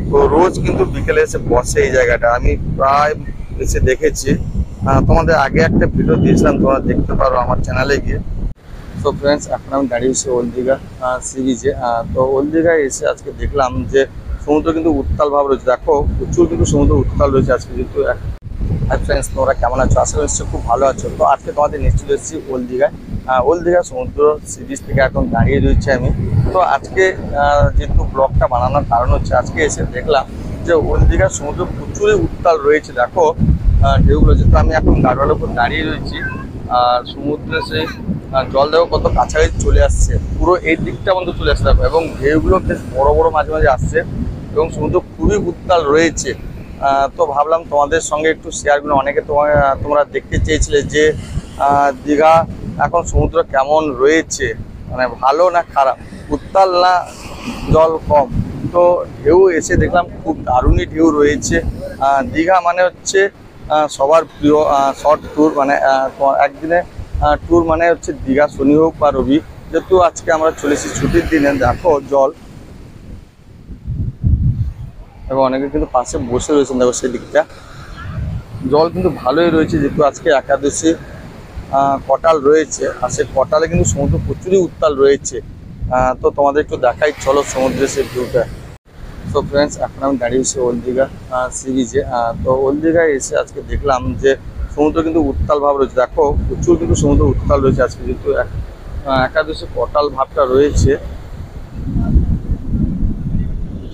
তো রোজ কিন্তু বিকেলে এসে বসে এই জায়গাটা, আমি প্রায় এসে দেখেছি। তোমাদের আগে একটা ভিডিও দিয়েছিলাম, তোমরা দেখতে পারো আমার চ্যানেলে গিয়ে। তো ফ্রেন্ডস, এখন আমি দাঁড়িয়েছি ওল্ড দীঘা সি বিচে। তো ওল্ড দীঘায় এসে আজকে দেখলাম যে সমুদ্র কিন্তু উত্তাল ভাব রয়েছে। দেখো প্রচুর কিন্তু সমুদ্র উত্তাল রয়েছে আজকে কিন্তু। হাই ফ্রেন্ডস, তোমরা কেমন আছো? আশা করি খুব ভালো আছো। তো আজকে তোমাদের নিয়ে চলে এসেছি ওল্ড দীঘায়। ওল্ড দীঘা সমুদ্র সি বিচ থেকে এখন দাঁড়িয়ে রয়েছে আমি। তো আজকে যেহেতু ব্লগটা বানানোর কারণ হচ্ছে, আজকে এসে দেখলাম যে ওল্ড দীঘার সমুদ্র প্রচুরই উত্তাল রয়েছে। দেখো ঢেউগুলো, যেহেতু আমি এখন গাড়োয়ালের উপর দাঁড়িয়ে রয়েছি, আর সমুদ্রে সেই জল দেখো কত কাছাকাছি চলে আসছে, পুরো এই দিকটা মধ্যে চলে আসছে দেখো। এবং ঢেউগুলো বেশ বড় বড় মাঝে মাঝে আসছে, এবং সমুদ্র খুবই উত্তাল রয়েছে। তো ভাবলাম তোমাদের সঙ্গে একটু শেয়ার করুন। অনেকে তোমরা দেখতে চেয়েছিলে যে দীঘা এখন সমুদ্র কেমন রয়েছে, মানে ভালো না খারাপ, উত্তাল না জল কম। তো ঢেউ এসে দেখলাম খুব দারুণই ঢেউ রয়েছে। দীঘা মানে হচ্ছে সবার প্রিয় শর্ট ট্যুর, মানে একদিনে ট্যুর মানে হচ্ছে দীঘা, শনি হোক বা রবি। যেহেতু আজকে আমরা চলেছি ছুটির দিনে, দেখো জল, এবং অনেকে কিন্তু পাশে বসে রয়েছেন দেখো সেদিকটা। জল কিন্তু ভালোই রয়েছে, যেহেতু আজকে একাদশী কটাল রয়েছে, আর সেই কটালে কিন্তু সমুদ্র প্রচুরই উত্তাল রয়েছে। তো তোমাদের একটু দেখাই, চলো সমুদ্রের সেই ভিউটা। তো ফ্রেন্ডস, এখন আমি দাঁড়িয়েছি ওল্ড দীঘা সি বিচে। তো ওল্ড দীঘায় এসে আজকে দেখলাম যে সমুদ্র কিন্তু উত্তাল ভাব রয়েছে। দেখো প্রচুর কিন্তু সমুদ্র উত্তাল রয়েছে আজকে, যেহেতু একাদশী কটাল ভাবটা রয়েছে।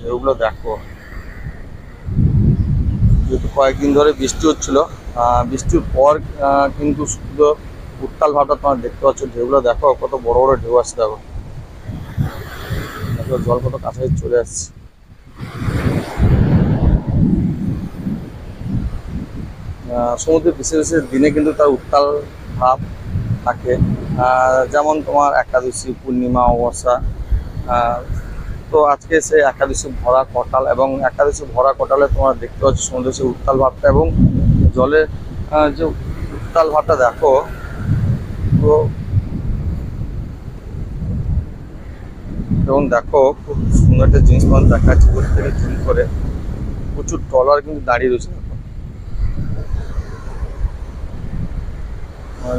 এগুলো দেখো, যেহেতু কয়েকদিন ধরে বৃষ্টি হচ্ছিল, বৃষ্টির পর কিন্তু শুধু উত্তাল ভাবটা তোমরা দেখতে পাচ্ছ। ঢেউগুলো দেখো কত বড় বড় ঢেউ আসছে, দেখো জল কত কাছাকাছি চলে আসছে। সমুদ্রের বিশেষ বিশেষ দিনে কিন্তু তার উত্তাল ভাব থাকে, যেমন তোমার একাদশী, পূর্ণিমা, অমাবস্যা। তো আজকে সে একাদশী ভরা কটাল, এবং একাদশী ভরা কটালে তোমরা দেখতে পাচ্ছ সমুদ্রের সেই উত্তাল ভাবটা, এবং জলের যে উত্তাল ভাবটা দেখো। তো এবং দেখো খুব সুন্দর একটা জিনিস পাওয়া দেখা যাচ্ছে দূর থেকে জুম করে, প্রচুর ট্রলার কিন্তু দাঁড়িয়ে রয়েছে।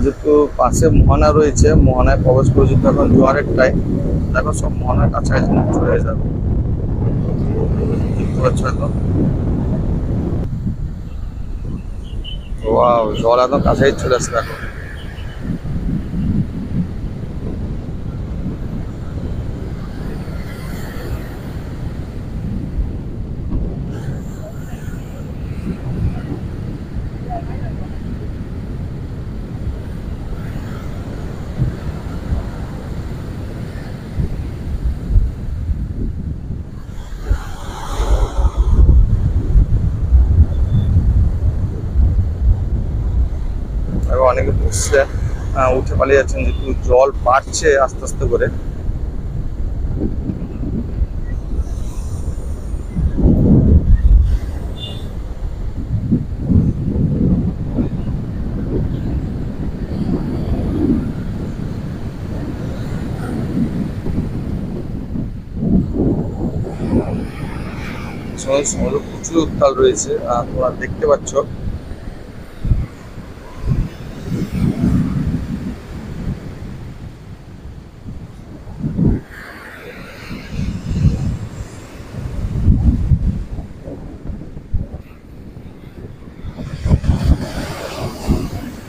যেহেতু পাশে মোহনা রয়েছে, মোহনায় প্রবেশ করে যেহেতু এখন জোয়ারের টাইম, দেখো সব মোহনার কাছাকাছি চলে যাবে, দেখতে পাচ্ছ এখন। ওয়াও, জল একদম কাছাকাছি চলে আসছে দেখো। এবং অনেকে বসছে, উঠে পালিয়ে যাচ্ছেন, যেহেতু জল বাড়ছে আস্তে আস্তে করে। সমুদ্র প্রচুর উত্তাল রয়েছে, তোমরা দেখতে পাচ্ছ।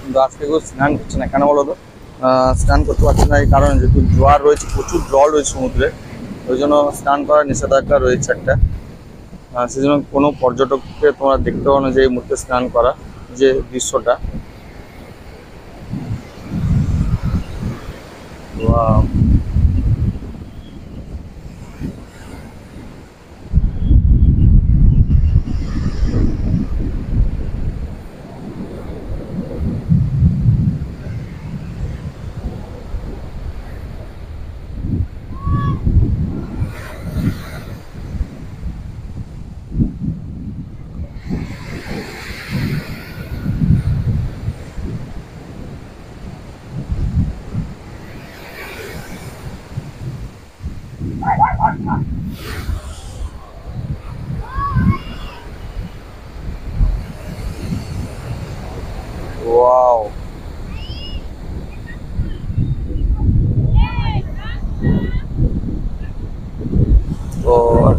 কিন্তু আজকে কেউ স্নান করছে না, কেন বলো তো? স্নান করতে পারছে না এই কারণে, যেহেতু জোয়ার রয়েছে, প্রচুর জল রয়েছে সমুদ্রে, ওই জন্য স্নান করার নিষেধাজ্ঞা রয়েছে একটা। সেই জন্য কোনো পর্যটককে তোমরা দেখতে পাও না যে এই মুহূর্তে স্নান করা যে দৃশ্যটা।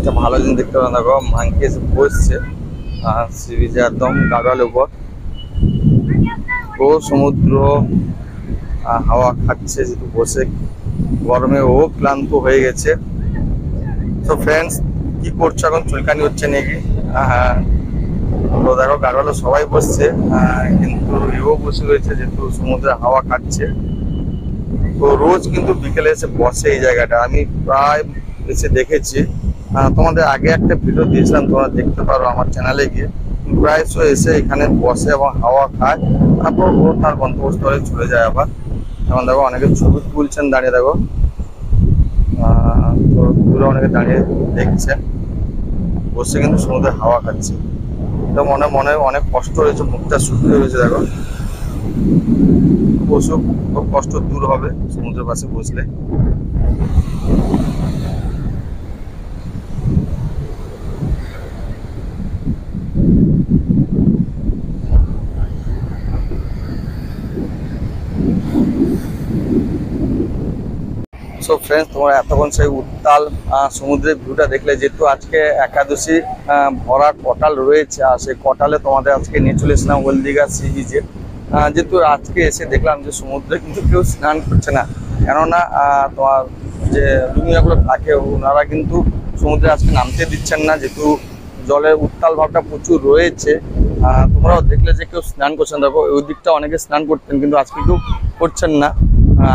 একটা ভালো জিনিস দেখতে পারেন, দেখো মাংকি এসে বসছে সি বিচে একদম গাড়োয়ালের উপর। ও সমুদ্র হাওয়া খাচ্ছে যেহেতু বসে, গরমে ও ক্লান্ত হয়ে গেছে। তো ফ্রেন্ডস কি করছো এখন? চুলকানি হচ্ছে নাকি? তো দেখো গাড়োয়ালে সবাই বসছে, কিন্তু এও বসে রয়েছে যেহেতু সমুদ্রের হাওয়া খাচ্ছে। তো রোজ কিন্তু বিকেলে এসে বসে এই জায়গাটা, আমি প্রায় এসে দেখেছি। তোমাদের আগে একটা ভিডিও দিয়েছিলাম, তোমরা দেখতে পারো আমার চ্যানেলে গিয়ে। প্রায়শই এসে এখানে বসে এবং হাওয়া খায়, তারপর ও তার গন্তব্যস্থলে চলে যায় আবার। এখন দেখো অনেকে ছবি তুলছেন দাঁড়িয়ে, দেখো তো দূরে অনেকে দাঁড়িয়ে দেখছে, বসে কিন্তু সমুদ্রের হাওয়া খাচ্ছে। তো মনে মনে অনেক কষ্ট হয়েছে, মুখটা শুকিয়ে রয়েছে, দেখো বসুক, খুব কষ্ট দূর হবে সমুদ্রের পাশে বসলে। সো ফ্রেন্ডস, তোমরা এতক্ষণ সেই উত্তাল সমুদ্রের ভিউটা দেখলে। যেহেতু আজকে একাদশী, ভরা কটাল রয়েছে, আর সেই কটালে তোমাদের আজকে নিয়ে চলে এসেছিলাম হলদিঘা সি বিচে। যেহেতু আজকে এসে দেখলাম যে সমুদ্রে কিন্তু কেউ স্নান করছে না, কেননা তোমার যে দুনিয়াগুলো থাকে ওনারা কিন্তু সমুদ্রে আজকে নামতে দিচ্ছেন না, যেহেতু জলের উত্তাল ভাবটা প্রচুর রয়েছে। তোমরাও দেখলে যে কেউ স্নান করছেন, দেখো ওই দিকটা অনেকে স্নান করতেন কিন্তু আজকে কেউ করছেন না।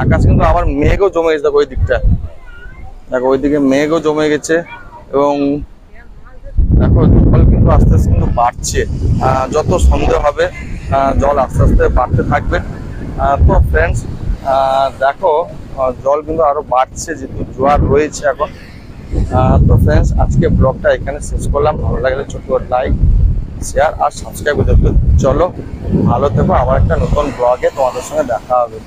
আকাশ কিন্তু আবার মেঘও জমে গেছে, দেখো ওই দিকটা, দেখো ওইদিকে মেঘও জমে গেছে। এবং দেখো জল কিন্তু আস্তে আস্তে কিন্তু বাড়ছে, যত সন্ধ্যে হবে জল আস্তে আস্তে বাড়তে থাকবে। তো ফ্রেন্ডস দেখো জল কিন্তু আরো বাড়ছে যেহেতু জোয়ার রয়েছে এখন। তো ফ্রেন্ডস আজকে ব্লগটা এখানে শেষ করলাম। ভালো লাগলে ছোট লাইক, শেয়ার আর সাবস্ক্রাইব করতে। চলো ভালো থেকো, আবার একটা নতুন ব্লগে তোমাদের সঙ্গে দেখা হবে।